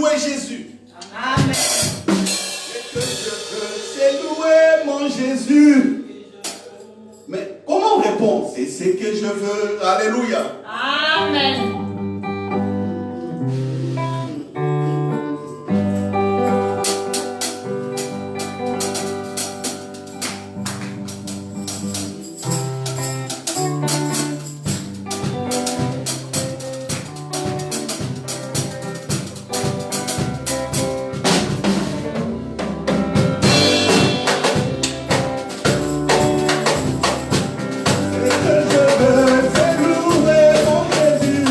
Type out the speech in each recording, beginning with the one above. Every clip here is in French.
louer Jésus. Amen. Ce que je veux, c'est louer mon Jésus. Mais comment répondre? C'est ce que je veux. Alléluia. Amen. Ce que je veux, c'est louer mon Jésus.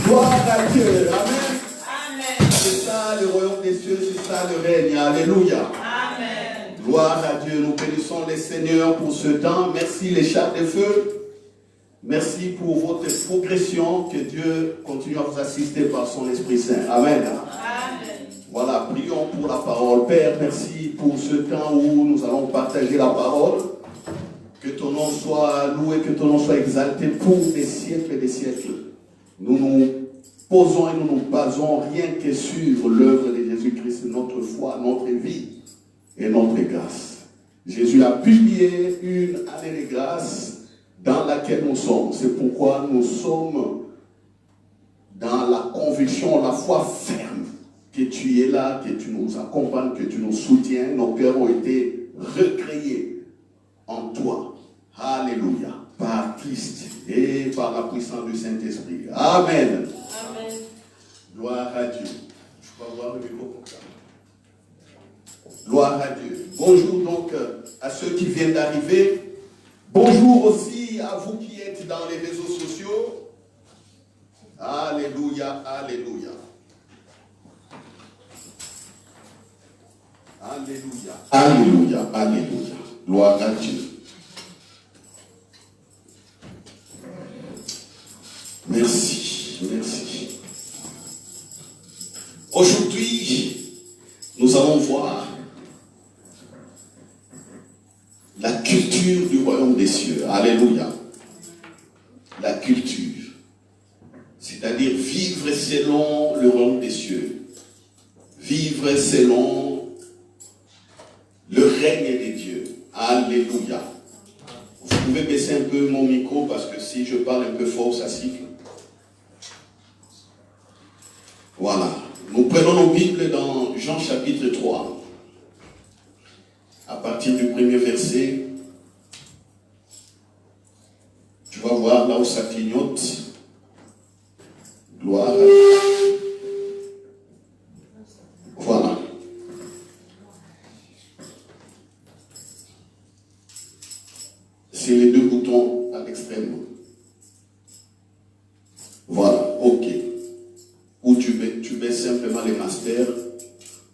Gloire à Dieu. Amen. Amen. C'est ça le royaume des cieux, c'est ça le règne. Alléluia. Amen. Gloire à Dieu. Nous bénissons les seigneurs pour ce temps. Merci les chars de feu. Merci pour votre progression. Que Dieu continue à vous assister par son Esprit Saint. Amen. Amen. Voilà, prions pour la parole. Père, merci pour ce temps où nous allons partager la parole. Que ton nom soit loué, que ton nom soit exalté pour des siècles et des siècles. Nous nous posons et nous nous basons rien que sur l'œuvre de Jésus-Christ, notre foi, notre vie et notre grâce. Jésus a publié une année de grâce dans laquelle nous sommes. C'est pourquoi nous sommes dans la conviction, la foi ferme que tu es là, que tu nous accompagnes, que tu nous soutiens. Nos cœurs ont été recréés en toi. Alléluia. Par Christ et par la puissance du Saint-Esprit. Amen. Amen. Gloire à Dieu. Je peux avoir le micro pour ça. Gloire à Dieu. Bonjour donc à ceux qui viennent d'arriver. Bonjour aussi à vous qui êtes dans les réseaux sociaux. Alléluia, alléluia. Alléluia, alléluia, alléluia. Gloire à Dieu. Merci, merci. Aujourd'hui, nous allons voir la culture du royaume des cieux. Alléluia. La culture. C'est-à-dire vivre selon le royaume des cieux. Vivre selon le règne des dieux. Alléluia. Vous pouvez baisser un peu mon micro parce que si je parle un peu fort, ça siffle. Voilà. Nous prenons nos Bibles dans Jean chapitre 3. À partir du premier verset, tu vas voir là où ça clignote. Gloire à Dieu. Voilà. C'est les deux boutons à l'extrême. Voilà, ok. Ou tu baisses simplement les masters,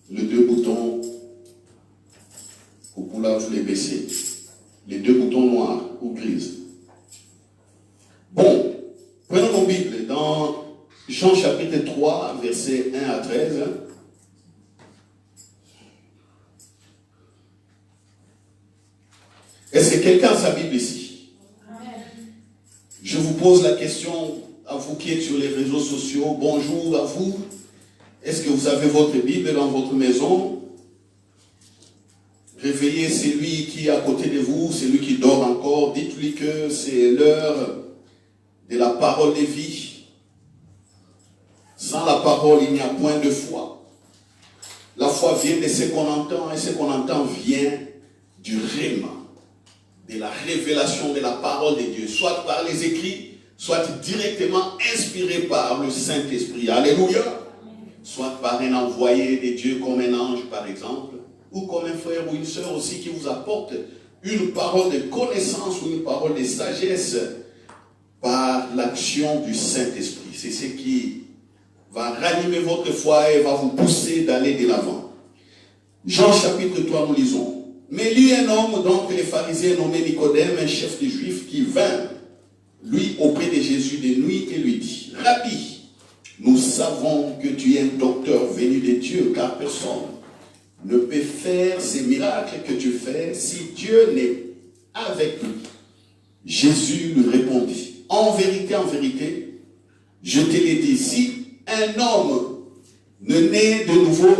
les deux boutons, ou pour là vous les baissez. Les deux boutons noirs ou grises. Bon, prenons nos Bibles dans Jean chapitre 3, versets 1 à 13. Est-ce que quelqu'un a sa Bible ici? Amen. Je vous pose la question à vous qui êtes sur les réseaux sociaux. Bonjour à vous. Est-ce que vous avez votre Bible dans votre maison? Réveillez celui qui est à côté de vous, celui qui dort encore. Dites-lui que c'est l'heure de la parole de vie. Sans la parole, il n'y a point de foi. La foi vient de ce qu'on entend, et ce qu'on entend vient du rhéma, de la révélation de la parole de Dieu, soit par les écrits, soit directement inspiré par le Saint-Esprit. Alléluia. Soit par un envoyé de Dieu comme un ange, par exemple, ou comme un frère ou une sœur aussi qui vous apporte une parole de connaissance ou une parole de sagesse par l'action du Saint-Esprit. C'est ce qui va ranimer votre foi et va vous pousser d'aller de l'avant. Jean chapitre 3, nous lisons. Mais lui, un homme, donc les pharisiens nommé Nicodème, un chef des Juifs, qui vint, lui, auprès de Jésus de nuit et lui dit, Rabbi, nous savons que tu es un docteur venu de Dieu, car personne ne peut faire ces miracles que tu fais si Dieu n'est avec lui. Jésus lui répondit, en vérité, je te l'ai dit, si un homme ne naît de nouveau,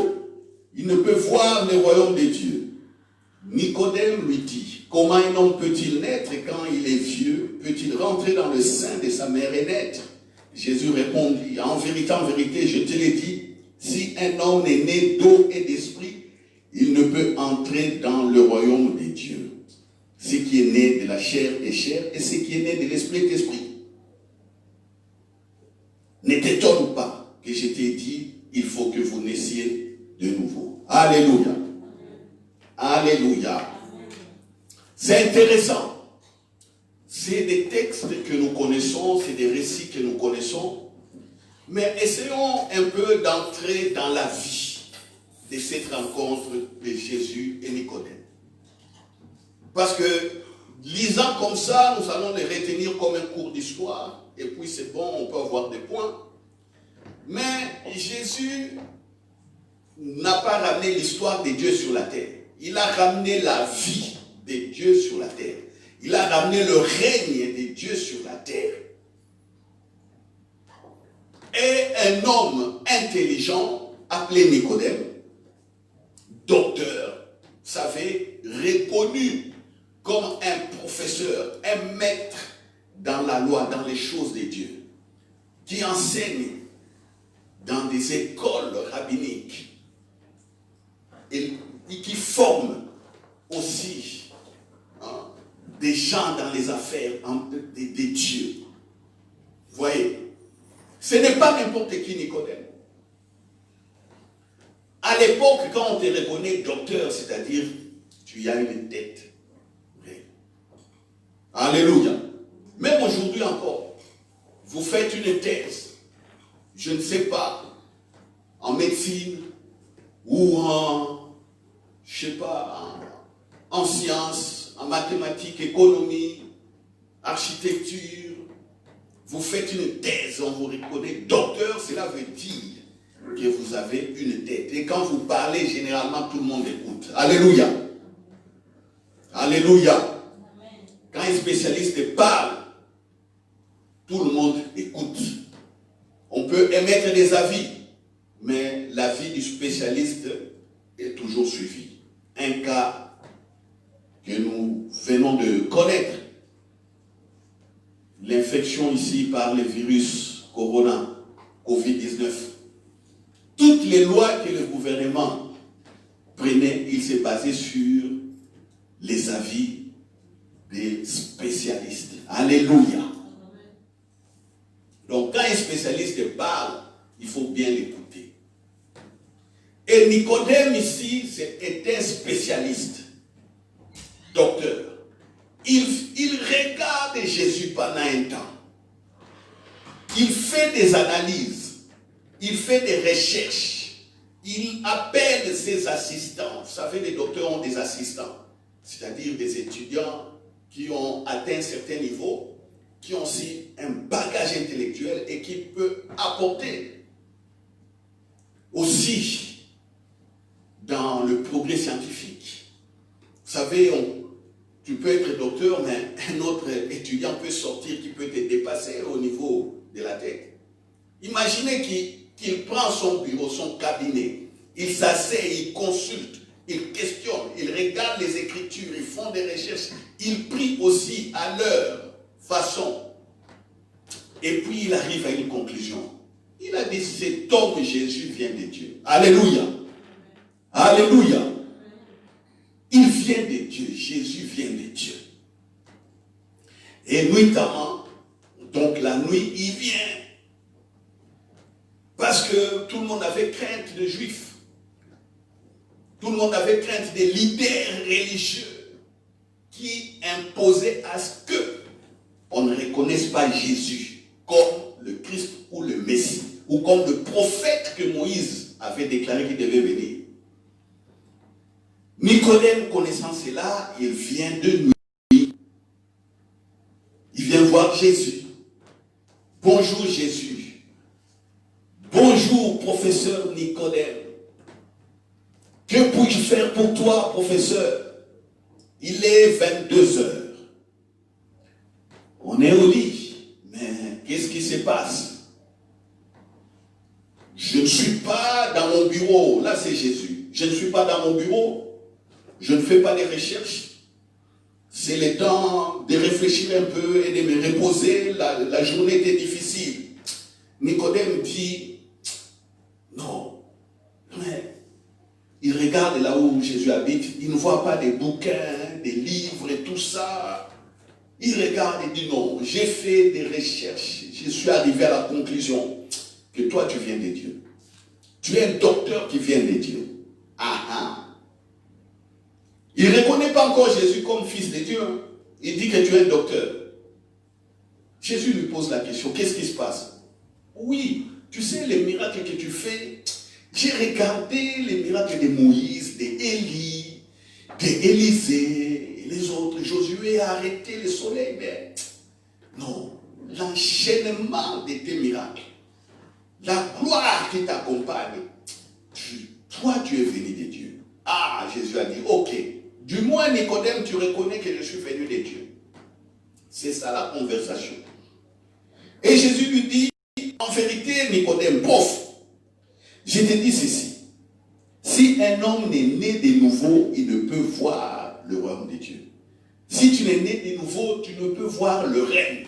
il ne peut voir le royaume de Dieu. Nicodème lui dit, comment un homme peut-il naître quand il est vieux? Peut-il rentrer dans le sein de sa mère et naître? Jésus répondit, en vérité, je te l'ai dit, si un homme est né d'eau et d'esprit, il ne peut entrer dans le royaume des dieux. Ce qui est né de la chair est chair, et ce qui est né de l'esprit est esprit. Ne t'étonne pas que je t'ai dit, il faut que vous naissiez de nouveau. Alléluia. Alléluia. C'est intéressant. C'est des textes que nous connaissons, c'est des récits que nous connaissons. Mais essayons un peu d'entrer dans la vie de cette rencontre de Jésus et Nicodème. Parce que, lisant comme ça, nous allons les retenir comme un cours d'histoire, et puis c'est bon, on peut avoir des points. Mais Jésus n'a pas ramené l'histoire de Dieu sur la terre. Il a ramené la vie de Dieu sur la terre. Il a ramené le règne de Dieu sur la terre. Et un homme intelligent, appelé Nicodème, docteur, vous savez, reconnu comme un professeur, un maître dans la loi, dans les choses de Dieu, qui enseigne dans des écoles rabbiniques et qui forme aussi des gens dans les affaires de Dieu. Vous voyez, ce n'est pas n'importe qui Nicodème. À l'époque, quand on te reconnaît docteur, c'est-à-dire tu as une tête. Alléluia. Même aujourd'hui encore, vous faites une thèse, je ne sais pas, en médecine ou je ne sais pas, en sciences, en mathématiques, économie, architecture. Vous faites une thèse, on vous reconnaît docteur, cela veut dire que vous avez une tête. Et quand vous parlez, généralement, tout le monde écoute. Alléluia. Alléluia. Quand un spécialiste parle, tout le monde écoute. On peut émettre des avis, mais l'avis du spécialiste est toujours suivi. Un cas que nous venons de connaître, l'infection ici par le virus Corona, Covid-19. Toutes les lois que le gouvernement prenait, il s'est basé sur les avis des spécialistes. Alléluia. Donc quand un spécialiste parle, il faut bien l'écouter. Et Nicodème ici, est un spécialiste, docteur. Il regarde Jésus pendant un temps. Il fait des analyses. Il fait des recherches. Il appelle ses assistants. Vous savez, les docteurs ont des assistants. C'est-à-dire des étudiants qui ont atteint un certain niveau, qui ont aussi un bagage intellectuel et qui peut apporter aussi dans le progrès scientifique. Vous savez, tu peux être docteur, mais un autre étudiant peut sortir qui peut te dépasser au niveau de la tête. Imaginez qu'il prend son bureau, son cabinet, il s'assied, il consulte, il questionne, il regarde les écritures, ils font des recherches, ils prient aussi à leur façon. Et puis il arrive à une conclusion. Il a dit, cet homme Jésus vient de Dieu. Alléluia. Alléluia. Il vient de Dieu. Jésus vient de Dieu. Et nuitamment, donc la nuit, il vient. Parce que tout le monde avait crainte des Juifs. Tout le monde avait crainte des leaders religieux qui imposaient à ce qu'on ne reconnaisse pas Jésus comme le Christ ou le Messie, ou comme le prophète que Moïse avait déclaré qu'il devait venir. Nicodème, connaissant cela, il vient de nuit. Il vient voir Jésus. Bonjour Jésus. Bonjour professeur Nicodème. Que puis-je faire pour toi, professeur? Il est 22 heures. On est au lit. Mais qu'est-ce qui se passe? Je ne suis pas dans mon bureau. Là, c'est Jésus. Je ne suis pas dans mon bureau. Je ne fais pas des recherches. C'est le temps de réfléchir un peu et de me reposer. La journée était difficile. Nicodème dit, non, mais il regarde là où Jésus habite, il ne voit pas des bouquins, des livres et tout ça. Il regarde et dit non, j'ai fait des recherches, je suis arrivé à la conclusion que toi tu viens de Dieu. Tu es un docteur qui vient de Dieu. Ah ah. Il ne reconnaît pas encore Jésus comme fils de Dieu. Il dit que tu es un docteur. Jésus lui pose la question, qu'est-ce qui se passe? Oui, tu sais, les miracles que tu fais, j'ai regardé les miracles de Moïse, d'Élie, d'Élisée, et les autres. Josué a arrêté le soleil, mais non, l'enchaînement de tes miracles, la gloire qui t'accompagne, toi tu es venu de Dieu. Ah, Jésus a dit, ok, du moins Nicodème, tu reconnais que je suis venu de Dieu. C'est ça la conversation. Et Jésus lui dit, en vérité, Nicodème, pauvre, je te dis ceci. Si un homme n'est né de nouveau, il ne peut voir le royaume de Dieu. Si tu n'es né de nouveau, tu ne peux voir le règne.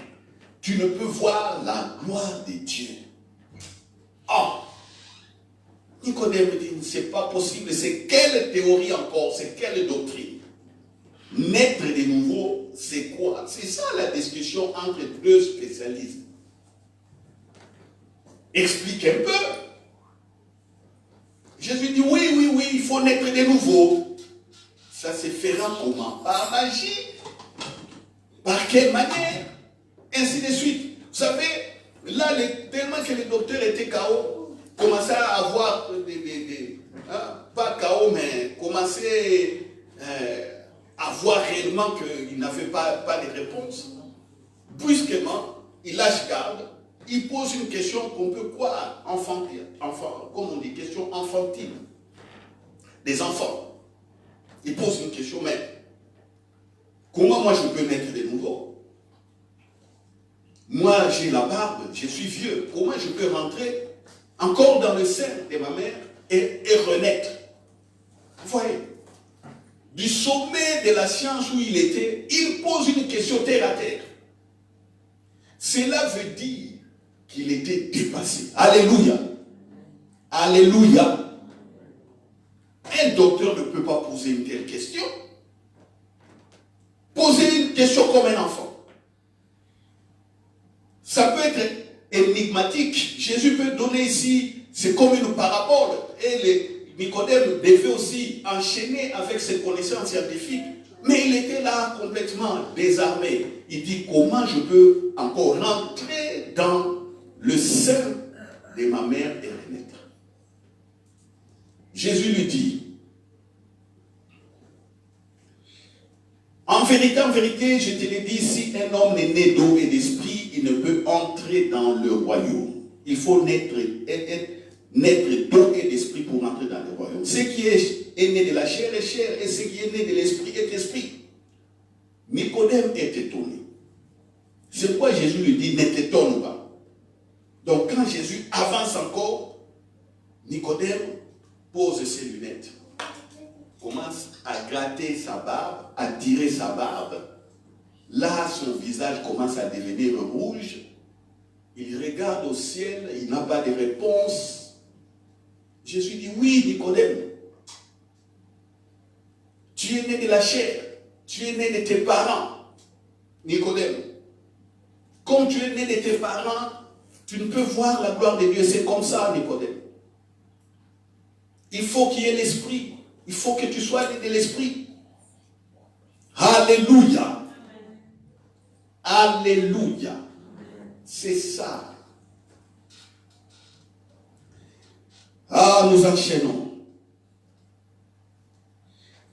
Tu ne peux voir la gloire de Dieu. Ah! Nicodème dit, c'est pas possible. C'est quelle théorie encore? C'est quelle doctrine? Naître de nouveau, c'est quoi? C'est ça la discussion entre deux spécialistes. Explique un peu. Jésus dit, oui, il faut naître de nouveau. Ça se fera comment? Par magie? Par quelle manière? Ainsi de suite. Vous savez, là, tellement que les docteurs étaient KO, commençaient à avoir pas KO, mais commençaient à voir réellement qu'ils n'avaient pas de réponse. Brusquement, il lâche garde. Il pose une question qu'on peut croire enfantine, comme on dit, question enfantine. Des enfants. Il pose une question, mais comment moi je peux naître de nouveau? Moi j'ai la barbe, je suis vieux. Comment je peux rentrer encore dans le sein de ma mère et renaître? Vous voyez, du sommet de la science où il était, il pose une question terre à terre. Cela veut dire qu'il était dépassé. Alléluia. Alléluia. Un docteur ne peut pas poser une telle question. Poser une question comme un enfant. Ça peut être énigmatique. Jésus peut donner ici, c'est comme une parabole. Et les Nicodème devait aussi enchaîner avec ses connaissances scientifiques. Mais il était là complètement désarmé. Il dit, comment je peux encore rentrer dans le sein de ma mère et renaître? Jésus lui dit, en vérité, je te l'ai dit, si un homme est né d'eau et d'esprit, il ne peut entrer dans le royaume. Il faut naître d'eau et d'esprit pour entrer dans le royaume. Ce qui est né de la chair est chair, et ce qui est né de l'esprit est esprit. Nicodème est étonné. C'est pourquoi Jésus lui dit, ne t'étonne pas. Donc quand Jésus avance encore, Nicodème pose ses lunettes, commence à gratter sa barbe, à tirer sa barbe. Là, son visage commence à devenir rouge. Il regarde au ciel, il n'a pas de réponse. Jésus dit, oui, Nicodème, tu es né de la chair, tu es né de tes parents, Nicodème. Comme tu es né de tes parents, tu ne peux voir la gloire de Dieu. C'est comme ça, Nicodème. Il faut qu'il y ait l'esprit. Il faut que tu sois né de l'esprit. Alléluia. Alléluia. C'est ça. Ah, nous enchaînons.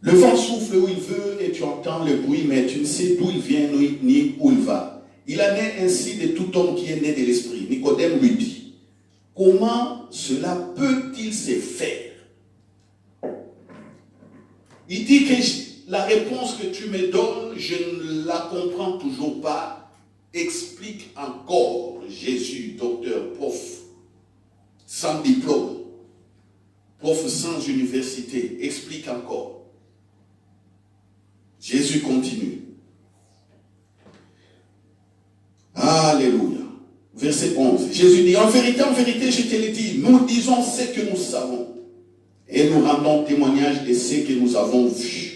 Le vent souffle où il veut et tu entends le bruit, mais tu ne sais d'où il vient ni où il va. Il en est ainsi de tout homme qui est né de l'esprit. Nicodème lui dit, comment cela peut-il se faire? Il dit que la réponse que tu me donnes, je ne la comprends toujours pas. Explique encore. Jésus, docteur, prof, sans diplôme, prof sans université, explique encore. Jésus continue. Alléluia. Verset 11. Jésus dit, en vérité, je te l'ai dit, nous disons ce que nous savons et nous rendons témoignage de ce que nous avons vu.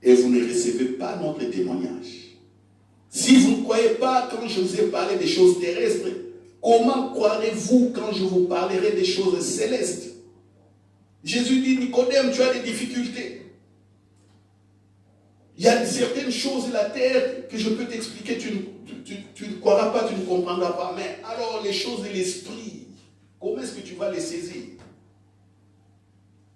Et vous ne recevez pas notre témoignage. Si vous ne croyez pas quand je vous ai parlé des choses terrestres, comment croirez-vous quand je vous parlerai des choses célestes? Jésus dit, Nicodème, tu as des difficultés. Il y a certaines choses de la terre que je peux t'expliquer, tu ne croiras pas, tu ne comprendras pas. Mais alors les choses de l'esprit, comment tu vas les saisir.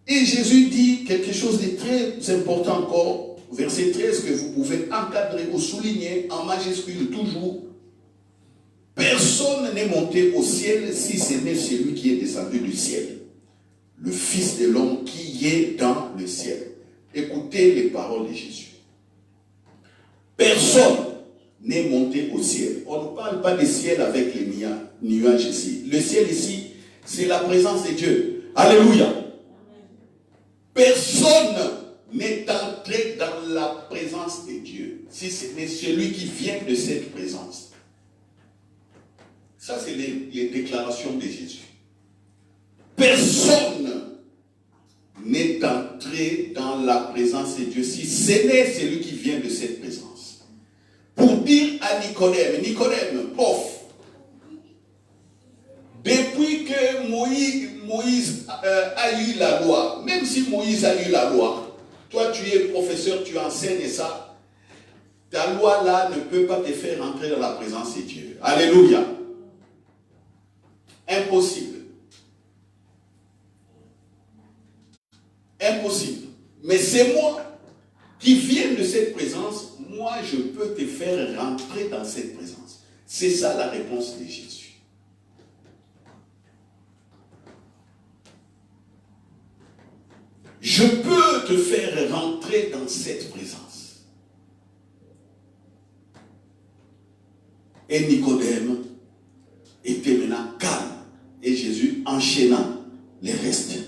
Et Jésus dit quelque chose de très important encore, verset 13, que vous pouvez encadrer ou souligner en majuscule toujours. Personne n'est monté au ciel si ce n'est celui qui est descendu du ciel, le Fils de l'homme qui est dans le ciel. Écoutez les paroles de Jésus. Personne n'est monté au ciel. On ne parle pas du ciel avec les nuages ici. Le ciel ici, c'est la présence de Dieu. Alléluia. Personne n'est entré dans la présence de Dieu si ce n'est celui qui vient de cette présence. Ça, c'est les déclarations de Jésus. Personne n'est entré dans la présence de Dieu si ce n'est celui qui vient de cette présence. Pour dire à Nicodème, prof, depuis que Moïse a eu la loi, même si Moïse a eu la loi, toi tu es professeur, tu enseignes ça, ta loi là ne peut pas te faire entrer dans la présence de Dieu. Alléluia. Impossible. Impossible. Mais c'est moi qui viens de cette présence, moi je peux te faire rentrer dans cette présence. C'est ça la réponse de Jésus. Je peux te faire rentrer dans cette présence. Et Nicodème était maintenant calme. Et Jésus enchaînant les restes.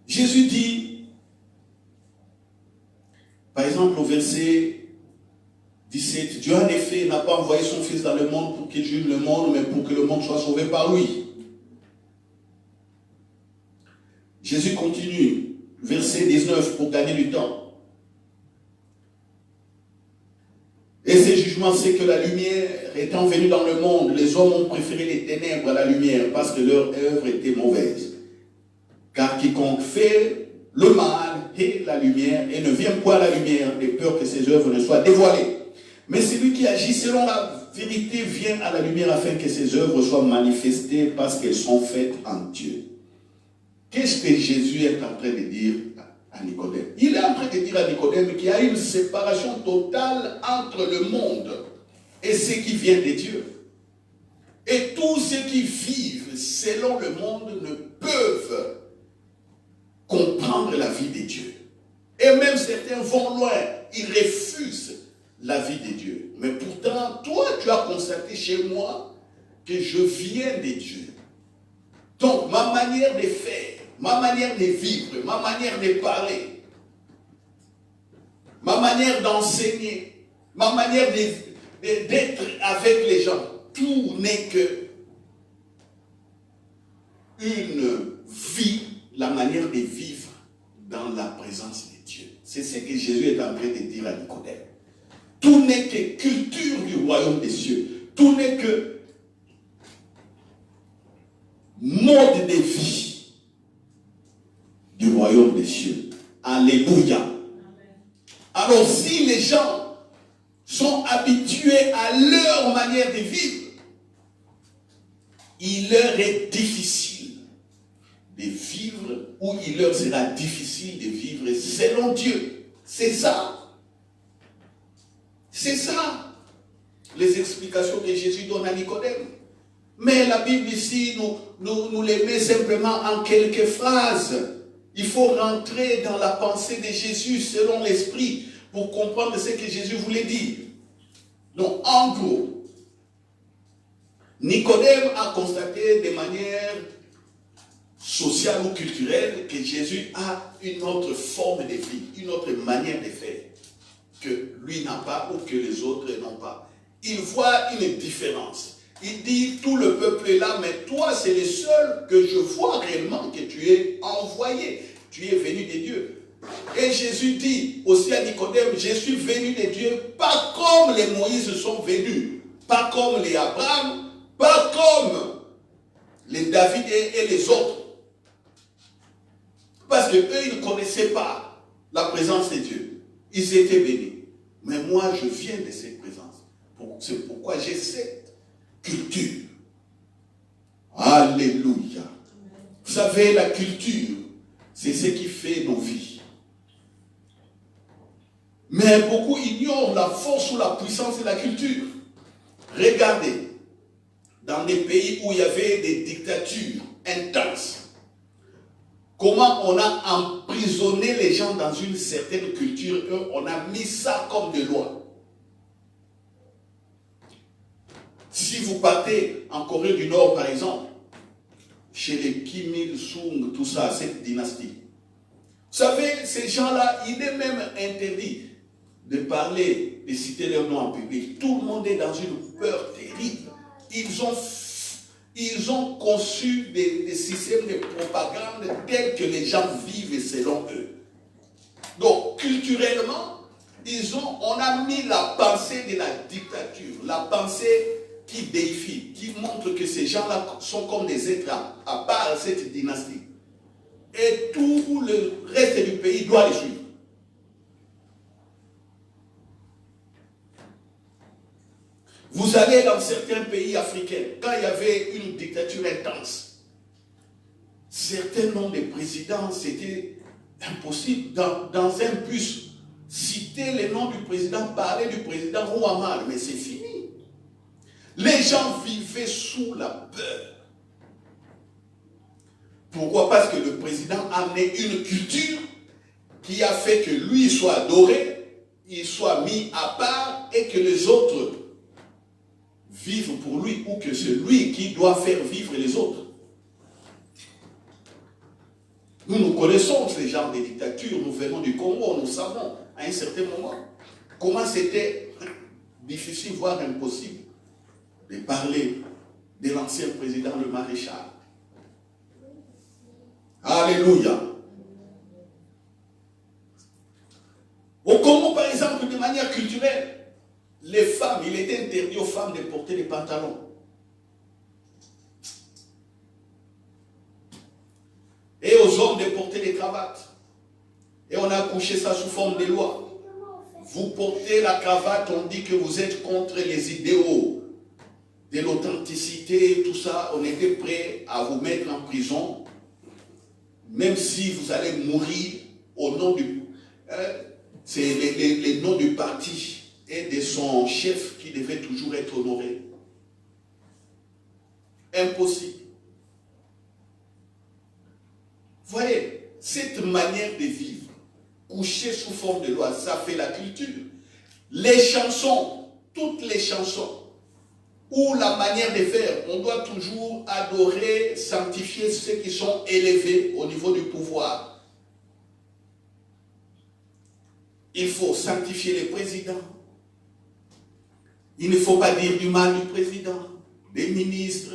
Jésus dit, par exemple au verset 17, Dieu en effet n'a pas envoyé son Fils dans le monde pour qu'il juge le monde, mais pour que le monde soit sauvé par lui. Jésus continue, verset 19, pour gagner du temps. Et ces jugements, c'est que la lumière étant venue dans le monde, les hommes ont préféré les ténèbres à la lumière parce que leur œuvre était mauvaise. Car quiconque fait le mal est la lumière et ne vient point à la lumière de peur que ses œuvres ne soient dévoilées. Mais celui qui agit selon la vérité vient à la lumière afin que ses œuvres soient manifestées parce qu'elles sont faites en Dieu. Qu'est-ce que Jésus est en train de dire à Nicodème? Il est en train de dire à Nicodème qu'il y a une séparation totale entre le monde et ce qui vient de Dieu. Et tous ceux qui vivent selon le monde ne peuvent comprendre la vie de Dieu. Et même certains vont loin, ils refusent la vie de Dieu. Mais pourtant, toi, tu as constaté chez moi que je viens de Dieu. Donc, ma manière de faire, ma manière de vivre, ma manière de parler, ma manière d'enseigner, ma manière d'être avec les gens, tout n'est que une vie, la manière de vivre dans la présence de Dieu. C'est ce que Jésus est en train de dire à Nicodème. Tout n'est que culture du royaume des cieux. Tout n'est que mode de vie du royaume des cieux. Alléluia. Alors si les gens sont habitués à leur manière de vivre, il leur est difficile de vivre ou il leur sera difficile de vivre selon Dieu. C'est ça. C'est ça. Les explications que Jésus donne à Nicodème. Mais la Bible ici nous les met simplement en quelques phrases. Il faut rentrer dans la pensée de Jésus selon l'esprit pour comprendre ce que Jésus voulait dire. Donc, en gros, Nicodème a constaté de manière sociale ou culturelle que Jésus a une autre forme de vie, une autre manière de faire que lui n'a pas ou que les autres n'ont pas. Il voit une différence. Il dit, tout le peuple est là, mais toi, c'est le seul que je vois réellement que tu es envoyé. Tu es venu de Dieu. Et Jésus dit aussi à Nicodème, je suis venu de Dieu, pas comme les Moïse sont venus, pas comme les Abraham, pas comme les David et les autres. Parce qu'eux, ils ne connaissaient pas la présence de Dieu. Ils étaient bénis. Mais moi, je viens de cette présence. C'est pourquoi j'ai cette culture Alléluia. Vous savez, la culture, c'est ce qui fait nos vies. Mais beaucoup ignorent la force ou la puissance de la culture. Regardez, dans des pays où il y avait des dictatures intenses, comment on a emprisonné les gens dans une certaine culture, on a mis ça comme des lois. Si vous partez en Corée du Nord, par exemple, chez les Kim Il-sung, tout ça, cette dynastie, vous savez, ces gens-là, il est même interdit de parler, de citer leur nom en public. Tout le monde est dans une peur terrible. Ils ont conçu des systèmes de propagande tels que les gens vivent selon eux. Donc, culturellement, on a mis la pensée de la dictature, la pensée qui déifie, qui montre que ces gens-là sont comme des êtres à part cette dynastie. Et tout le reste du pays doit les suivre. Vous allez dans certains pays africains, quand il y avait une dictature intense, certains noms de présidents, c'était impossible. Dans un bus, citer les noms du président, parler du président Rouamal, mais c'est fini. Les gens vivaient sous la peur. Pourquoi? Parce que le président a amené une culture qui a fait que lui soit adoré, il soit mis à part et que les autres vivre pour lui, ou que c'est lui qui doit faire vivre les autres. Nous connaissons ce genre de dictature, nous venons du Congo, nous savons à un certain moment comment c'était difficile, voire impossible, de parler de l'ancien président, le maréchal. Alléluia. Au Congo, par exemple, de manière culturelle, les femmes, il était interdit aux femmes de porter des pantalons. Et aux hommes de porter des cravates. Et on a couché ça sous forme de loi. Vous portez la cravate, on dit que vous êtes contre les idéaux de l'authenticité, tout ça. On était prêt à vous mettre en prison, même si vous allez mourir au nom du... c'est les noms du parti et de son chef qui devait toujours être honoré. Impossible. Voyez, cette manière de vivre, coucher sous forme de loi, ça fait la culture. Les chansons, toutes les chansons, ou la manière de faire, on doit toujours adorer, sanctifier ceux qui sont élevés au niveau du pouvoir. Il faut sanctifier les présidents. Il ne faut pas dire du mal du président, des ministres,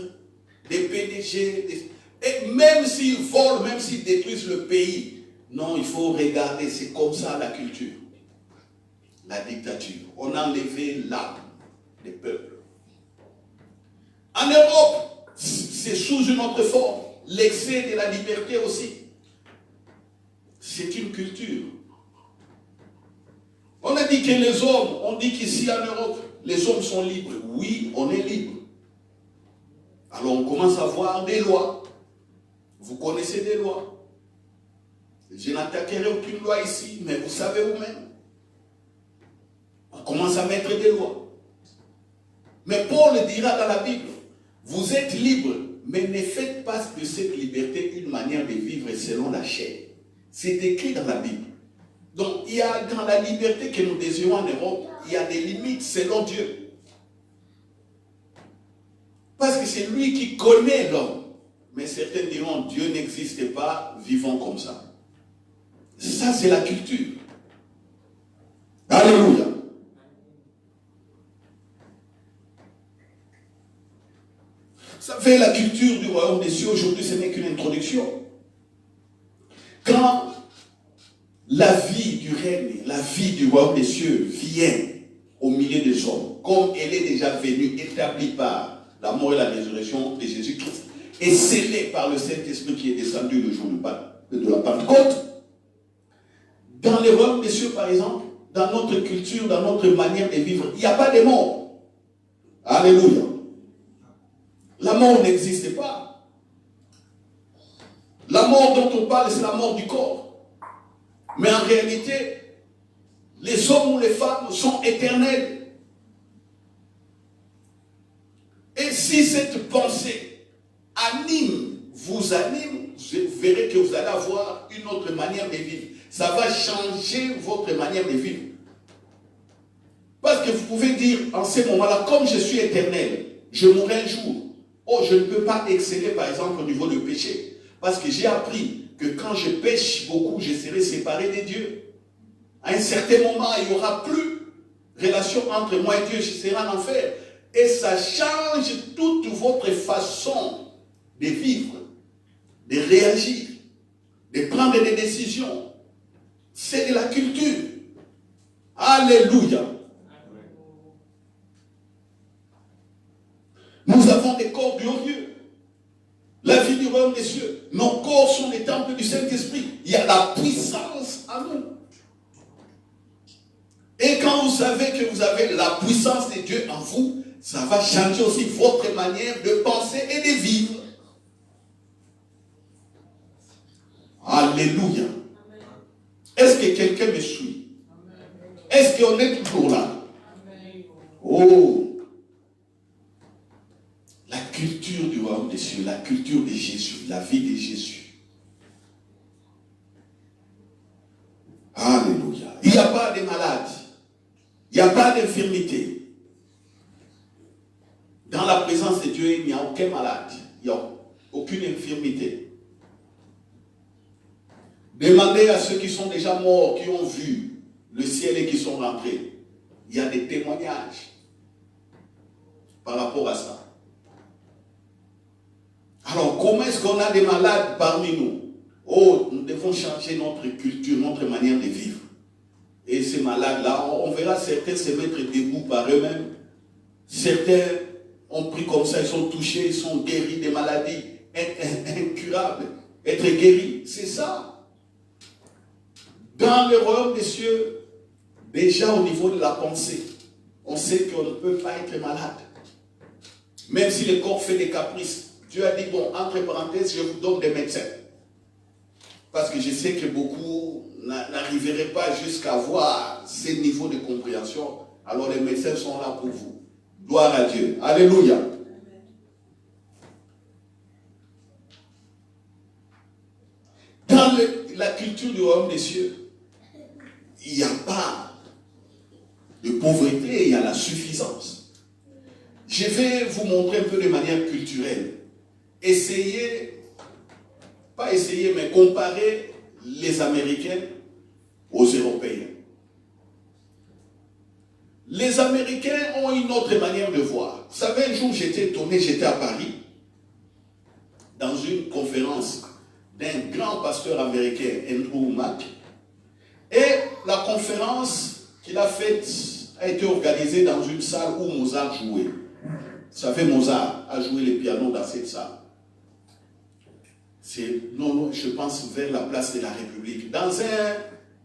des PDG, et même s'ils volent, même s'ils détruisent le pays, non, il faut regarder, c'est comme ça la culture. La dictature. On a enlevé l'âme des peuples. En Europe, c'est sous une autre forme. L'excès de la liberté aussi. C'est une culture. On a dit que les hommes, on dit qu'ici en Europe, les hommes sont libres. Oui, on est libre. Alors on commence à voir des lois. Vous connaissez des lois. Je n'attaquerai aucune loi ici, mais vous savez vous-même. On commence à mettre des lois. Mais Paul dira dans la Bible, vous êtes libres, mais ne faites pas de cette liberté une manière de vivre selon la chair. C'est écrit dans la Bible. Donc, il y a dans la liberté que nous désirons en Europe, il y a des limites selon Dieu. Parce que c'est lui qui connaît l'homme. Mais certains diront, Dieu n'existe pas, vivons comme ça. Ça, c'est la culture. Alléluia. Ça fait la culture du royaume des cieux. Aujourd'hui, ce n'est qu'une introduction. Quand la vie du règne, la vie du royaume des cieux vient au milieu des hommes, comme elle est déjà venue, établie par la mort et la résurrection de Jésus-Christ, et scellée par le Saint-Esprit qui est descendu le jour de la Pentecôte, dans le royaume des cieux, par exemple, dans notre culture, dans notre manière de vivre, il n'y a pas de mort. Alléluia. La mort n'existe pas. mort dont on parle, c'est la mort du corps. Mais en réalité, les hommes ou les femmes sont éternels. Et si cette pensée vous anime, vous verrez que vous allez avoir une autre manière de vivre. Ça va changer votre manière de vivre. Parce que vous pouvez dire en ce moment-là, comme je suis éternel, je mourrai un jour. Oh, je ne peux pas exceller par exemple au niveau du péché. Parce que j'ai appris que quand je pêche beaucoup, je serai séparé de Dieu. À un certain moment, il n'y aura plus relation entre moi et Dieu, je serai en enfer. Et ça change toute votre façon de vivre, de réagir, de prendre des décisions. C'est de la culture. Alléluia. Nous avons des corps glorieux. La vie du royaume des cieux. Nos corps sont les temples du Saint-Esprit. Il y a la puissance en nous. Et quand vous savez que vous avez la puissance de Dieu en vous, ça va changer aussi votre manière de penser et de vivre. Alléluia. Est-ce que quelqu'un me suit? Est-ce qu'on est toujours là? Oh! La culture du royaume des cieux, la culture de Jésus, la vie de Jésus. Alléluia. Il n'y a pas de maladie. Il n'y a pas d'infirmité. Dans la présence de Dieu, il n'y a aucun malade. Il n'y a aucune infirmité. Demandez à ceux qui sont déjà morts, qui ont vu le ciel et qui sont rentrés. Il y a des témoignages par rapport à ça. Alors, comment est-ce qu'on a des malades parmi nous? Oh, nous devons changer notre culture, notre manière de vivre. Et ces malades-là, on verra certains se mettre debout par eux-mêmes. Certains ont pris comme ça, ils sont touchés, ils sont guéris des maladies incurables. Être guéris, c'est ça. Dans le royaume des cieux, déjà au niveau de la pensée, on sait qu'on ne peut pas être malade. Même si le corps fait des caprices. Dieu a dit, bon, entre parenthèses, je vous donne des médecins. Parce que je sais que beaucoup n'arriveraient pas jusqu'à avoir ces niveaux de compréhension. Alors les médecins sont là pour vous. Gloire à Dieu. Alléluia. Dans la culture du royaume des cieux, il n'y a pas de pauvreté, il y a la suffisance. Je vais vous montrer un peu de manière culturelle. Essayez, pas essayer, mais comparer les Américains aux Européens. Les Américains ont une autre manière de voir. Vous savez, un jour j'étais étonné, j'étais à Paris, dans une conférence d'un grand pasteur américain, Andrew Mack. Et la conférence qu'il a faite a été organisée dans une salle où Mozart jouait. Vous savez, Mozart a joué le piano dans cette salle. C'est, je pense, vers la place de la République, dans un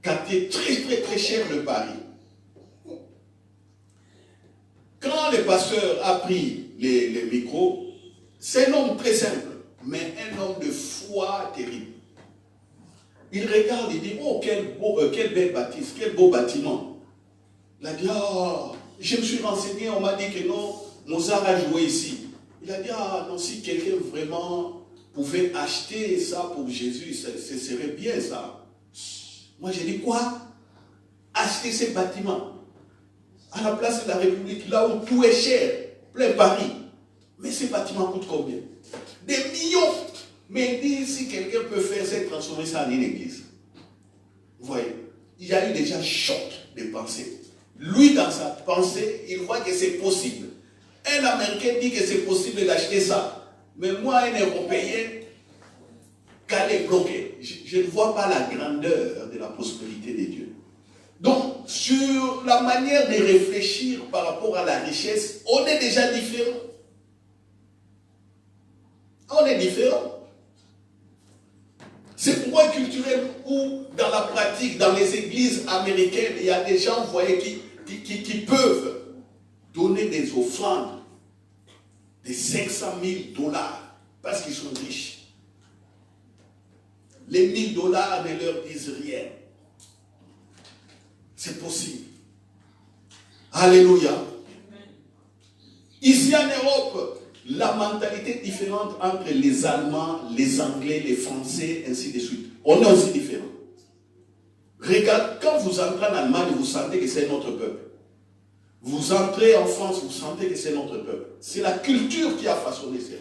quartier très, très, très cher de Paris. Quand le pasteur a pris les micros, c'est un homme très simple, mais un homme de foi terrible. Il regarde, il dit, oh, quelle belle bâtisse, quel beau bâtiment. Il a dit, ah, je me suis renseigné, on m'a dit que non, Mozart a joué ici. Il a dit, ah, non, si quelqu'un vraiment pouvait acheter ça pour Jésus, ce serait bien ça. Moi, j'ai dit, quoi? Acheter ces bâtiments à la place de la République, là où tout est cher, plein Paris. Mais ces bâtiments coûtent combien? Des millions. Mais il dit, si quelqu'un peut faire ça, transformer ça en une église. Vous voyez, il y a eu déjà choc de pensée. Lui, dans sa pensée, il voit que c'est possible. Un Américain dit que c'est possible d'acheter ça. Mais moi, un Européen, qu'elle est bloquée. Je ne vois pas la grandeur de la prospérité de Dieu. Donc, sur la manière de réfléchir par rapport à la richesse, on est déjà différent. On est différent. C'est pourquoi culturel où, dans la pratique, dans les églises américaines, il y a des gens, vous voyez, qui peuvent donner des offrandes de $500 000 parce qu'ils sont riches. Les $1000 ne leur disent rien. C'est possible. Alléluia. Ici en Europe, la mentalité est différente entre les Allemands, les Anglais, les Français, ainsi de suite. On est aussi différents. Regarde, quand vous entrez en Allemagne, vous sentez que c'est notre peuple. Vous entrez en France, vous sentez que c'est notre peuple. C'est la culture qui a façonné cela.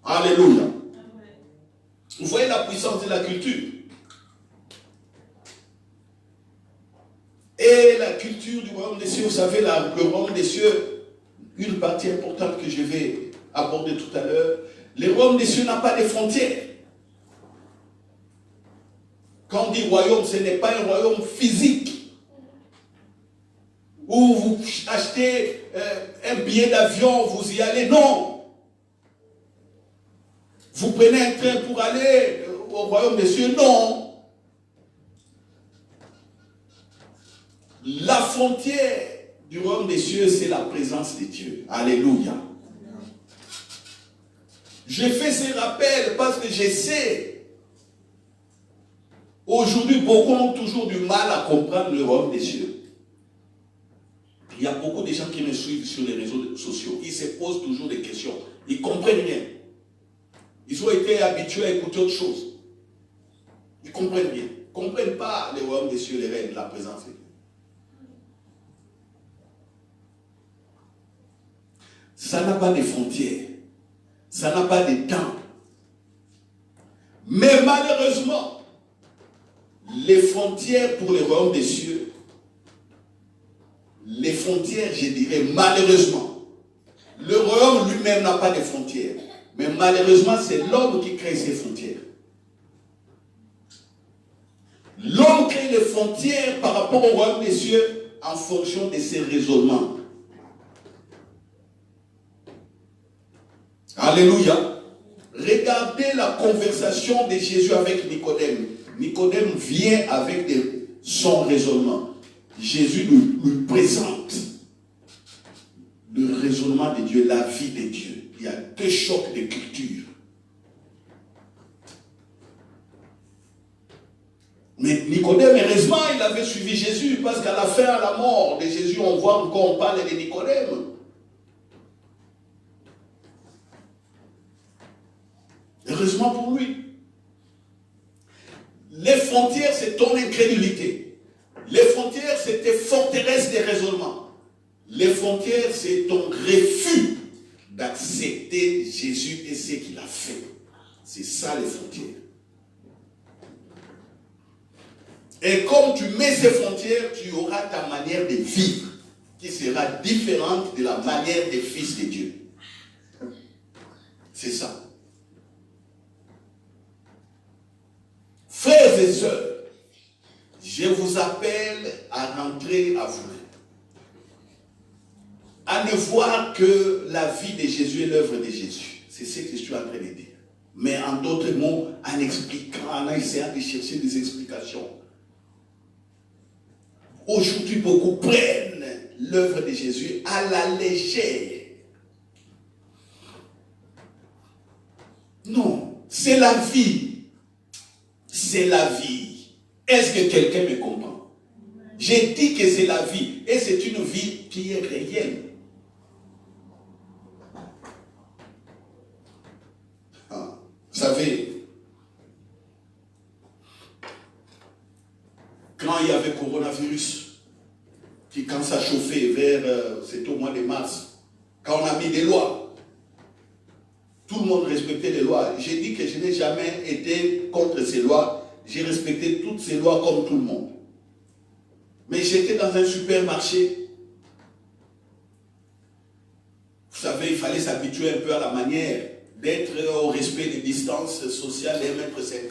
Alléluia. Vous voyez la puissance de la culture. Et la culture du royaume des cieux, vous savez, le royaume des cieux, une partie importante que je vais aborder tout à l'heure, le royaume des cieux n'a pas de frontières. Quand on dit royaume, ce n'est pas un royaume physique, où vous achetez un billet d'avion, vous y allez, non. Vous prenez un train pour aller au royaume des cieux, non. La frontière du royaume des cieux, c'est la présence de Dieu. Alléluia. Je fais ces rappels parce que je sais, aujourd'hui, beaucoup ont toujours du mal à comprendre le royaume des cieux. Il y a beaucoup de gens qui me suivent sur les réseaux sociaux. Ils se posent toujours des questions. Ils ne comprennent rien. Ils ont été habitués à écouter autre chose. Ils ne comprennent rien. Ils ne comprennent pas le royaume des cieux, les règles, la présence de Dieu. Ça n'a pas de frontières. Ça n'a pas de temps. Mais malheureusement, les frontières pour le royaume des cieux, les frontières, je dirais malheureusement, le royaume lui-même n'a pas de frontières. Mais malheureusement, c'est l'homme qui crée ses frontières. L'homme crée les frontières par rapport au royaume des cieux en fonction de ses raisonnements. Alléluia. Regardez la conversation de Jésus avec Nicodème. Nicodème vient avec son raisonnement. Jésus lui présente le raisonnement de Dieu, la vie de Dieu. Il y a deux chocs de culture. Mais Nicodème, heureusement, il avait suivi Jésus, parce qu'à la fin, à la mort de Jésus, on voit encore, on parle de Nicodème. Heureusement pour lui. Les frontières, c'est ton incrédulité. Les frontières, c'est tes forteresses des raisonnements. Les frontières, c'est ton refus d'accepter Jésus et ce qu'il a fait. C'est ça les frontières. Et comme tu mets ces frontières, tu auras ta manière de vivre qui sera différente de la manière des fils de Dieu. C'est ça. Frères et sœurs, je vous appelle à rentrer à vous. À ne voir que la vie de Jésus et l'œuvre de Jésus. C'est ce que je suis en train de dire. Mais en d'autres mots, en expliquant, en essayant de chercher des explications. Aujourd'hui, beaucoup prennent l'œuvre de Jésus à la légère. Non, c'est la vie. C'est la vie. Est-ce que quelqu'un me comprend? J'ai dit que c'est la vie. Et c'est une vie qui est réelle. Vous savez, quand il y avait coronavirus, quand ça chauffait c'était au mois de mars, quand on a mis des lois, tout le monde respectait les lois. J'ai dit que je n'ai jamais été contre ces lois. J'ai respecté toutes ces lois comme tout le monde. Mais j'étais dans un supermarché. Vous savez, il fallait s'habituer un peu à la manière d'être au respect des distances sociales d'1,50 m.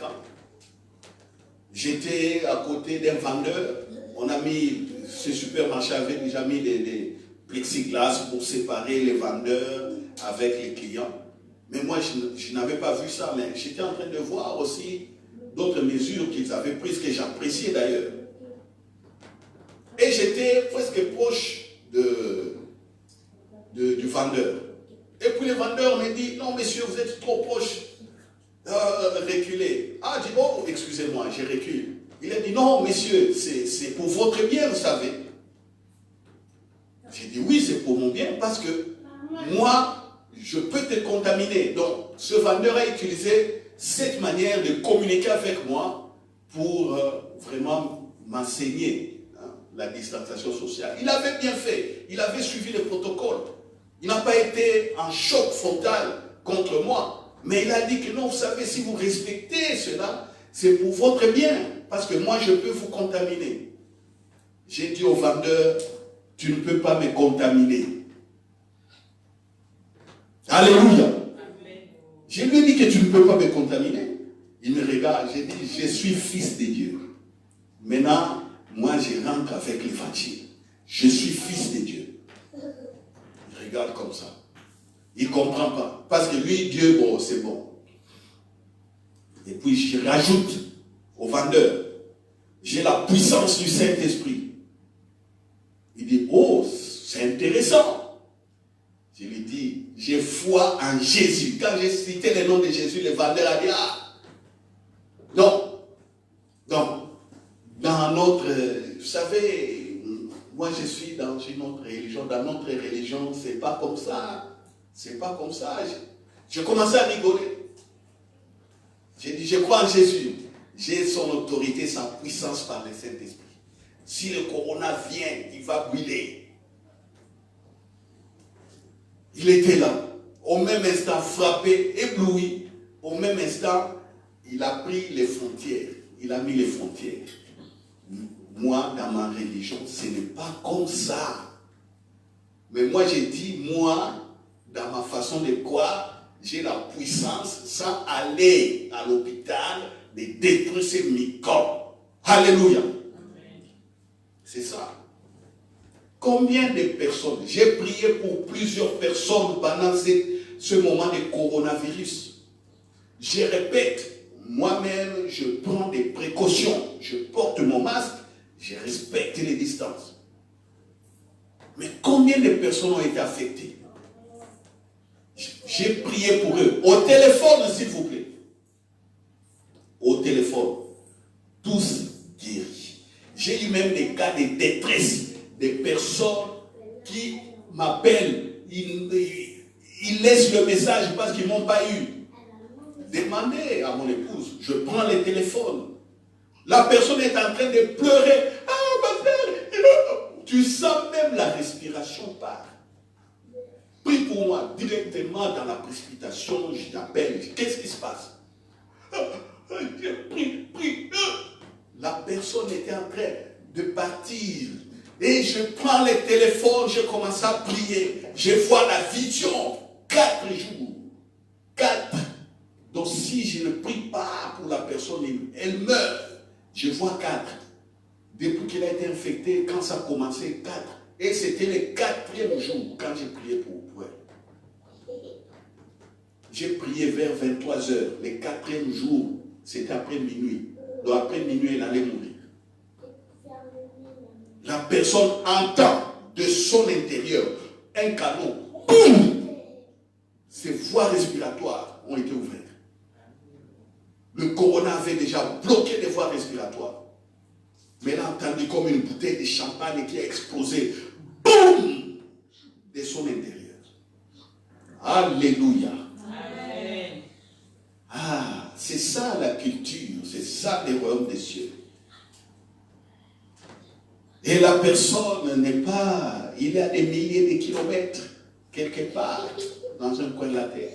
J'étais à côté d'un vendeur. On a mis, ce supermarché avait déjà mis des plexiglas pour séparer les vendeurs avec les clients. Mais moi, je n'avais pas vu ça, mais j'étais en train de voir aussi d'autres mesures qu'ils avaient prises, que j'appréciais d'ailleurs. Et j'étais presque proche du vendeur. Et puis le vendeur me dit, non monsieur, vous êtes trop proche. reculer. Ah, je dis, oh, excusez-moi, je recule. Il a dit, non, messieurs, c'est pour votre bien, vous savez. J'ai dit, oui, c'est pour mon bien, parce que moi, je peux te contaminer. Donc, ce vendeur a utilisé cette manière de communiquer avec moi pour vraiment m'enseigner la distanciation sociale. Il avait bien fait, il avait suivi le protocole. Il n'a pas été en choc frontal contre moi, mais il a dit que non, vous savez, si vous respectez cela, c'est pour votre bien, parce que moi, je peux vous contaminer. J'ai dit au vendeur, tu ne peux pas me contaminer. Alléluia. Je lui ai dit que tu ne peux pas me contaminer. Il me regarde, j'ai dit, je suis fils de Dieu. Maintenant, moi, je rentre avec l'évangile. Je suis fils de Dieu. Il regarde comme ça. Il ne comprend pas. Parce que lui, Dieu, bon, c'est bon. Et puis, je rajoute au vendeur, j'ai la puissance du Saint-Esprit. Il dit, oh, c'est intéressant. Je lui dis, j'ai foi en Jésus. Quand j'ai cité le nom de Jésus, le vendeur a dit, ah, non. Donc, dans notre, vous savez, moi je suis dans une autre religion. Dans notre religion, c'est pas comme ça. C'est pas comme ça. J'ai commencé à rigoler. J'ai dit, je crois en Jésus. J'ai son autorité, sa puissance par le Saint-Esprit. Si le corona vient, il va brûler. Il était là. Au même instant, frappé, ébloui. Au même instant, il a pris les frontières. Il a mis les frontières. Moi, dans ma religion, ce n'est pas comme ça. Mais moi, j'ai dit, moi, dans ma façon de croire, j'ai la puissance, sans aller à l'hôpital, de détruire ces microbes. Alléluia. C'est ça. Combien de personnes, j'ai prié pour plusieurs personnes pendant ce moment de coronavirus. Je répète, moi-même, je prends des précautions. Je porte mon masque, je respecte les distances. Mais combien de personnes ont été affectées? J'ai prié pour eux. Au téléphone, s'il vous plaît. Au téléphone. Tous guéris. J'ai eu même des cas de détresse. Des personnes qui m'appellent. Ils laissent le message parce qu'ils ne m'ont pas eu. Demandez à mon épouse. Je prends le téléphone. La personne est en train de pleurer. Ah, ma frère, tu sens même la respiration part. Prie pour moi directement dans la précipitation. Je t'appelle. Qu'est-ce qui se passe? Prie. La personne était en train de partir. Et je prends le téléphone. Je commence à prier. Je vois la vision. 4 jours. 4. Donc si je ne prie pas pour la personne, elle meurt. Je vois 4. Depuis qu'elle a été infectée, quand ça a commencé, 4. Et c'était le 4e jour quand j'ai prié pour elle. J'ai prié vers 23h. Le 4e jour, c'était après minuit. Donc après minuit, elle allait mourir. La personne entend de son intérieur un canon. Boum! Ses voies respiratoires ont été ouvertes. Le corona avait déjà bloqué les voies respiratoires. Mais elle a entendu comme une bouteille de champagne qui a explosé. Boum! De son intérieur. Alléluia. Amen. Ah, c'est ça la culture. C'est ça les royaumes des cieux. Et la personne n'est pas... Il y a des milliers de kilomètres quelque part dans un coin de la terre.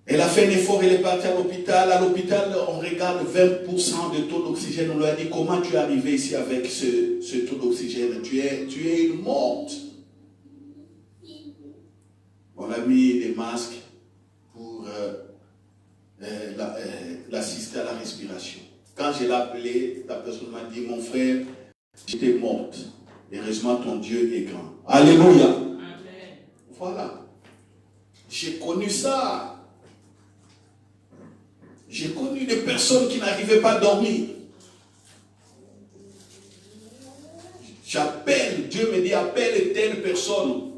Elle a fait un effort, elle est partie à l'hôpital. À l'hôpital, on regarde 20% de taux d'oxygène. On lui a dit, comment tu es arrivé ici avec ce taux d'oxygène? Tu es une morte. On a mis des masques pour l'assister à la respiration. Quand je l'ai appelé, la personne m'a dit, mon frère, j'étais morte. Heureusement, ton Dieu est grand. Alléluia. Amen. Voilà. J'ai connu ça. J'ai connu des personnes qui n'arrivaient pas à dormir. J'appelle, Dieu me dit, appelle telle personne.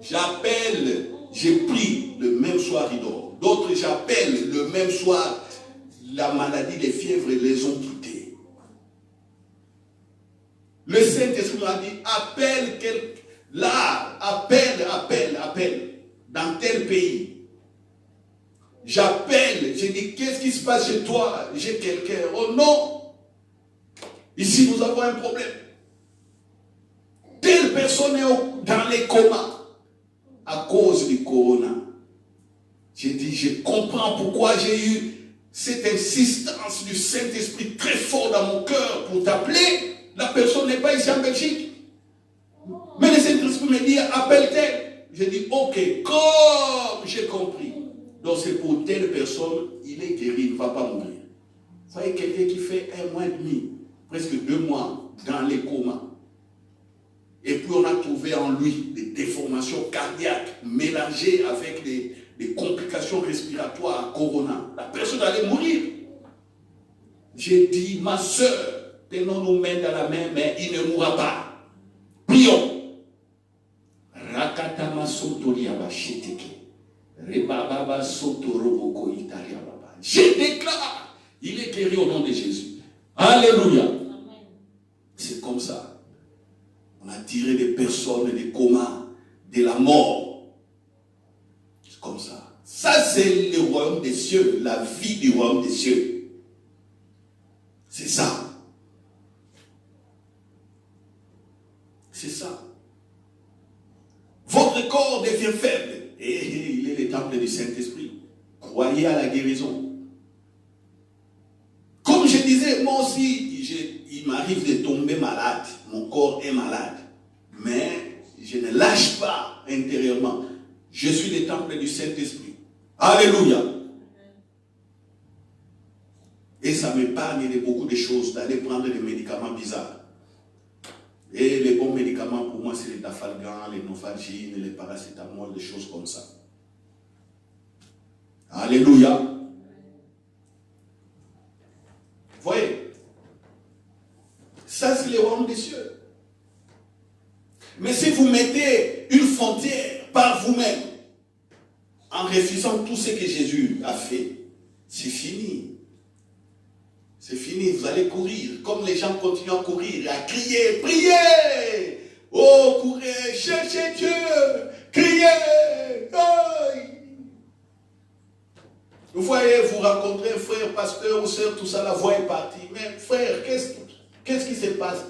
J'appelle, j'ai pris, le même soir il dort. D'autres, j'appelle le même soir, la maladie, les fièvres les ont quittés. Le Saint-Esprit m'a dit, appelle là, appelle, dans tel pays. J'appelle, j'ai dit, qu'est-ce qui se passe chez toi? J'ai quelqu'un. Oh non! Ici, nous avons un problème. Telle personne est dans les comas à cause du corona. J'ai dit, je comprends pourquoi j'ai eu cette insistance du Saint-Esprit très fort dans mon cœur pour t'appeler. La personne n'est pas ici en Belgique. Mais le Saint-Esprit me dit, appelle-t-elle. J'ai dit, ok, comme j'ai compris. Donc c'est pour telle personne, il est guéri, il ne va pas mourir. Vous voyez, quelqu'un qui fait 1 mois et demi, presque 2 mois, dans les comas. Et puis on a trouvé en lui des déformations cardiaques mélangées avec des complications respiratoires à corona. La personne allait mourir. J'ai dit, ma soeur, tenons nos mains dans la main, mais il ne mourra pas. Prions. Rakatama sotoriaba sheteke. Rebababa sotoroboko itariababa. Je déclare, il est guéri au nom de Jésus. Alléluia. C'est comme ça. On a tiré des personnes des comas, de la mort. C'est comme ça. Ça, c'est le royaume des cieux, la vie du royaume des cieux. C'est ça. C'est ça. Votre corps devient faible. Et il est le temple du Saint-Esprit. Croyez à la guérison. Comme je disais, moi aussi, il m'arrive de tomber malade. Mon corps est malade. Mais je ne lâche pas intérieurement. Je suis le temple du Saint-Esprit. Alléluia. Et ça m'épargne de beaucoup de choses, d'aller prendre des médicaments bizarres. Et les bons médicaments pour moi, c'est les dafalgan, les nofalgine, les paracétamol, des choses comme ça. Alléluia. Voyez, ça c'est le royaume des cieux. Mais si vous mettez une frontière par vous-même, en refusant tout ce que Jésus a fait, c'est fini. C'est fini, vous allez courir. Comme les gens continuent à courir, à crier, priez. Oh, courez, cherchez Dieu, criez. Oh. Vous voyez, vous rencontrez un frère, pasteur ou soeur, tout ça, la voix est partie. Mais frère, qu'est-ce qui se passe?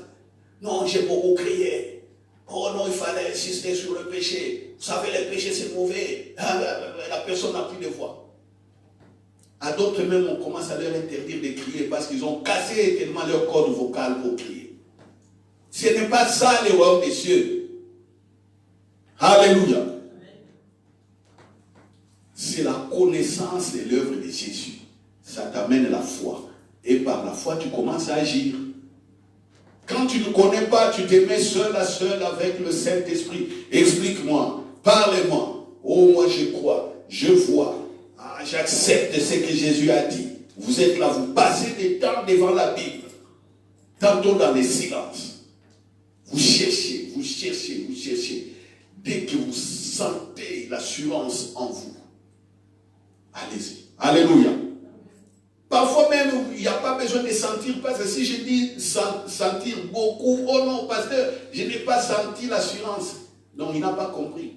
Non, j'ai beaucoup crié. Oh non, il fallait insister sur le péché. Vous savez, le péché c'est mauvais. La personne n'a plus de voix. À d'autres même, on commence à leur interdire de crier parce qu'ils ont cassé tellement leur corde vocale pour crier. Ce n'est pas ça le royaume des cieux. Alléluia. C'est la connaissance de l'œuvre de Jésus. Ça t'amène la foi. Et par la foi, tu commences à agir. Quand tu ne connais pas, tu te mets seul à seul avec le Saint-Esprit. Explique-moi, parlez-moi. Oh, moi je crois, je vois. J'accepte ce que Jésus a dit. Vous êtes là, vous passez des temps devant la Bible. Tantôt dans les silences. Vous cherchez, vous cherchez, vous cherchez. Dès que vous sentez l'assurance en vous, allez-y. Alléluia. Parfois même, il n'y a pas besoin de sentir, parce que si je dis sentir beaucoup, oh non, pasteur, je n'ai pas senti l'assurance. Non, il n'a pas compris.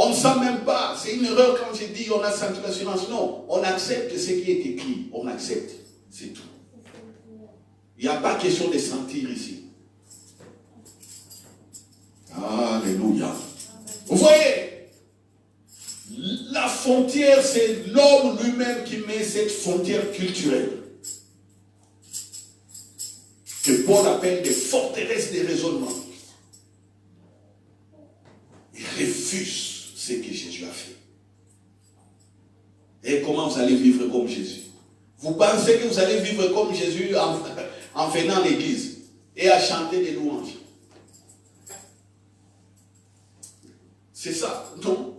On ne sent même pas. C'est une erreur quand je dis on a senti l'assurance. Non, on accepte ce qui est écrit. On accepte. C'est tout. Il n'y a pas question de sentir ici. Alléluia. Vous voyez, la frontière, c'est l'homme lui-même qui met cette frontière culturelle. Que Paul appelle des forteresses de raisonnement. Il refuse ce que Jésus a fait. Et comment vous allez vivre comme Jésus? Vous pensez que vous allez vivre comme Jésus en venant à l'église et à chanter des louanges? C'est ça? Non.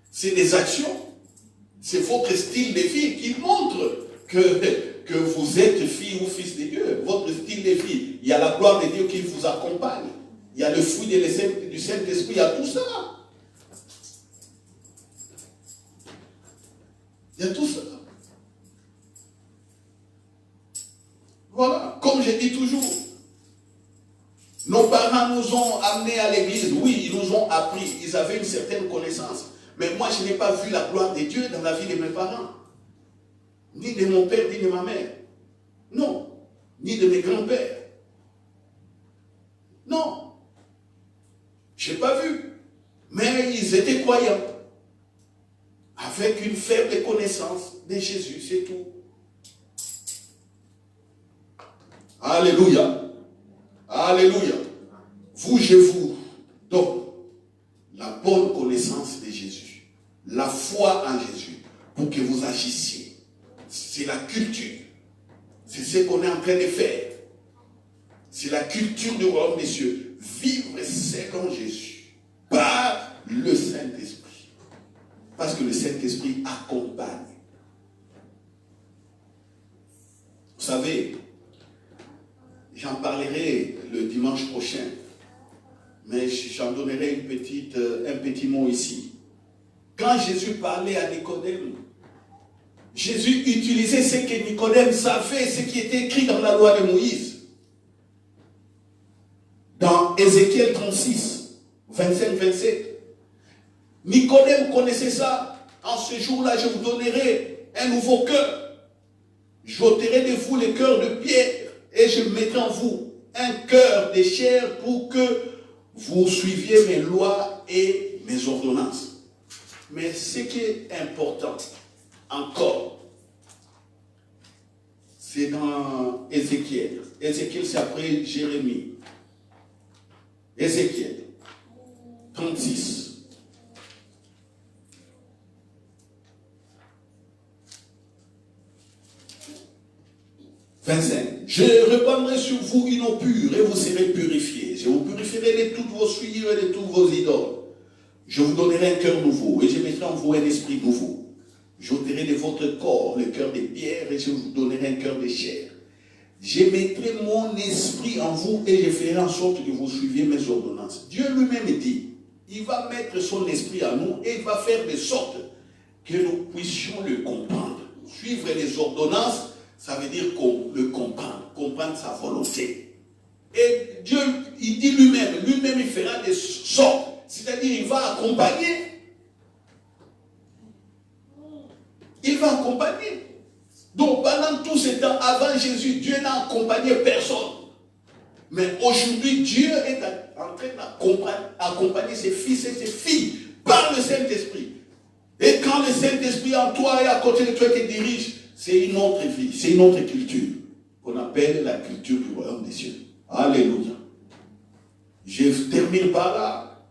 C'est des actions. C'est votre style de vie qui montre que vous êtes fille ou fils de Dieu. Votre style de vie. Il y a la gloire de Dieu qui vous accompagne. Il y a le fruit du Saint-Esprit. Il y a tout ça. Il y a tout ça. Voilà, comme je dis toujours, nos parents nous ont amenés à l'église. Oui, ils nous ont appris, ils avaient une certaine connaissance. Mais moi, je n'ai pas vu la gloire de Dieu dans la vie de mes parents. Ni de mon père, ni de ma mère. Non. Ni de mes grands-pères. Non. Je n'ai pas vu. Mais ils étaient croyants. Avec une faible connaissance de Jésus, c'est tout. Alléluia. Alléluia. Vous, je vous donne la bonne connaissance de Jésus. La foi en Jésus. Pour que vous agissiez. C'est la culture. C'est ce qu'on est en train de faire. C'est la culture du royaume des cieux. Vivre selon Jésus. Par le Saint-Esprit. Parce que le Saint-Esprit accompagne. Vous savez, j'en parlerai le dimanche prochain, mais j'en donnerai un petit mot ici. Quand Jésus parlait à Nicodème, Jésus utilisait ce que Nicodème savait, ce qui était écrit dans la loi de Moïse. Dans Ézéchiel 36, 25-27. Nicodème connaissait ça. En ce jour-là, je vous donnerai un nouveau cœur. J'ôterai de vous les cœurs de pierre. Et je mettrai en vous un cœur de chair pour que vous suiviez mes lois et mes ordonnances. Mais ce qui est important, encore, c'est dans Ézéchiel. Ézéchiel, c'est après Jérémie. Ézéchiel 36. 25. Je répandrai sur vous une eau pure et vous serez purifiés. Je vous purifierai de toutes vos souillures et de toutes vos idoles. Je vous donnerai un cœur nouveau et je mettrai en vous un esprit nouveau. J'ôterai de votre corps le cœur de pierre et je vous donnerai un cœur de chair. Je mettrai mon esprit en vous et je ferai en sorte que vous suiviez mes ordonnances. Dieu lui-même dit, il va mettre son esprit en nous et il va faire de sorte que nous puissions le comprendre. Suivre les ordonnances, ça veut dire le comprendre sa volonté. Et Dieu, il dit lui-même il fera des sortes, c'est-à-dire il va accompagner. Il va accompagner. Donc pendant tout ce temps, avant Jésus, Dieu n'a accompagné personne. Mais aujourd'hui, Dieu est en train d'accompagner ses fils et ses filles par le Saint-Esprit. Et quand le Saint-Esprit est en toi et à côté de toi te dirige, c'est une autre vie, c'est une autre culture qu'on appelle la culture du royaume des cieux. Alléluia. Je termine par là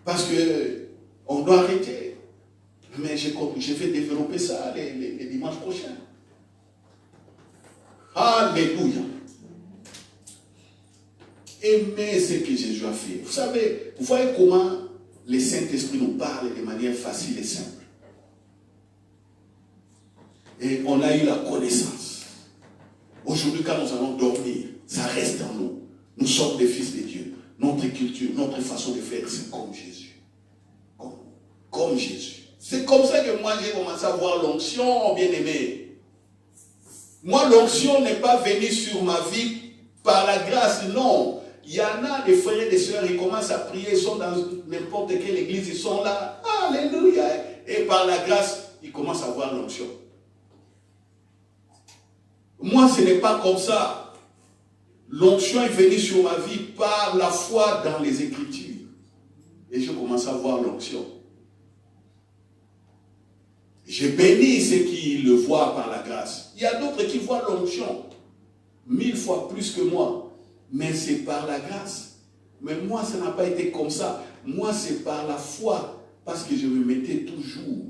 parce que on doit arrêter. Mais je vais développer ça les dimanches prochains. Alléluia. Aimez ce que Jésus a fait. Vous savez, vous voyez comment le Saint-Esprit nous parle de manière facile et simple. Et on a eu la connaissance. Aujourd'hui, quand nous allons dormir, ça reste en nous. Nous sommes des fils de Dieu. Notre culture, notre façon de faire, c'est comme Jésus. Comme Jésus. C'est comme ça que moi, j'ai commencé à voir l'onction, bien aimé. Moi, l'onction n'est pas venue sur ma vie par la grâce, non. Il y en a des frères et des sœurs, ils commencent à prier, ils sont dans n'importe quelle église, ils sont là. Alléluia. Et par la grâce, ils commencent à voir l'onction. Moi, ce n'est pas comme ça. L'onction est venue sur ma vie par la foi dans les Écritures. Et je commence à voir l'onction. Je bénis ceux qui le voient par la grâce. Il y a d'autres qui voient l'onction 1000 fois plus que moi. Mais c'est par la grâce. Mais moi, ça n'a pas été comme ça. Moi, c'est par la foi. Parce que je me mettais toujours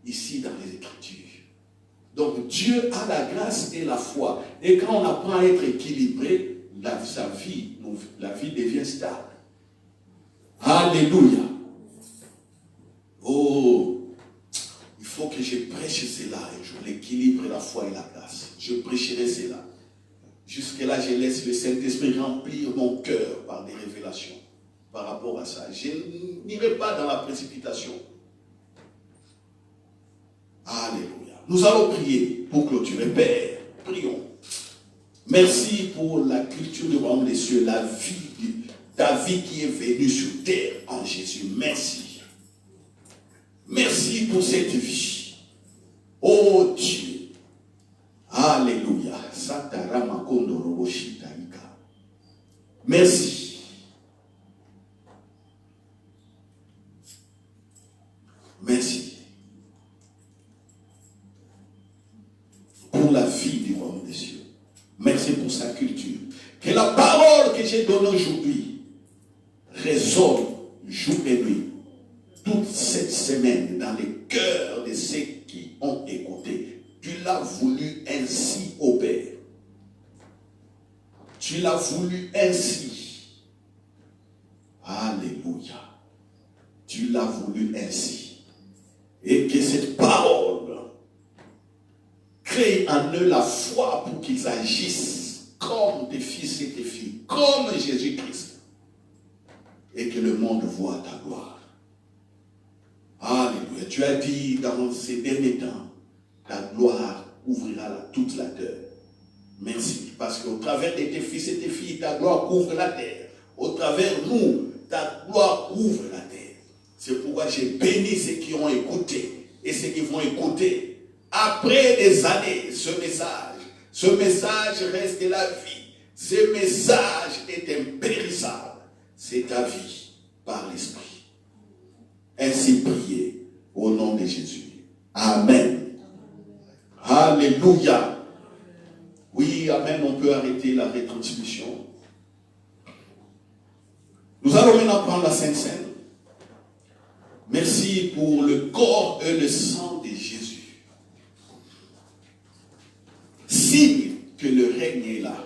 ici dans les Écritures. Donc, Dieu a la grâce et la foi. Et quand on apprend à être équilibré, la vie devient stable. Alléluia. Oh, il faut que je prêche cela un jour, l'équilibre, la foi et la grâce. Je prêcherai cela. Jusque-là, je laisse le Saint-Esprit remplir mon cœur par des révélations par rapport à ça. Je n'irai pas dans la précipitation. Alléluia. Nous allons prier pour clôturer. Père, prions. Merci pour la culture du royaume des cieux, la vie ta vie qui est venue sur terre en Jésus. Merci. Merci pour cette vie. Oh Dieu. Alléluia. Merci. Merci. Pour la vie du royaume des cieux. Merci pour sa culture. Que la parole que j'ai donnée aujourd'hui résonne jour et nuit, toute cette semaine, dans les cœurs de ceux qui ont écouté. Tu l'as voulu ainsi, ô Père. Tu l'as voulu ainsi. Alléluia. Tu l'as voulu ainsi. Et que cette parole crée en eux la foi pour qu'ils agissent comme tes fils et tes filles, comme Jésus-Christ. Et que le monde voit ta gloire. Alléluia. Tu as dit dans ces derniers temps, ta gloire ouvrira toute la terre. Merci. Parce qu'au travers de tes fils et tes filles, ta gloire couvre la terre. Au travers de nous, ta gloire couvre la terre. C'est pourquoi j'ai béni ceux qui ont écouté et ceux qui vont écouter. Après des années, ce message reste la vie. Ce message est impérissable. C'est ta vie par l'Esprit. Ainsi priez au nom de Jésus. Amen. Alléluia. Oui, amen. On peut arrêter la retransmission. Nous allons maintenant prendre la Sainte Seine. Merci pour le corps et le sang de Jésus. Signe que le règne est là.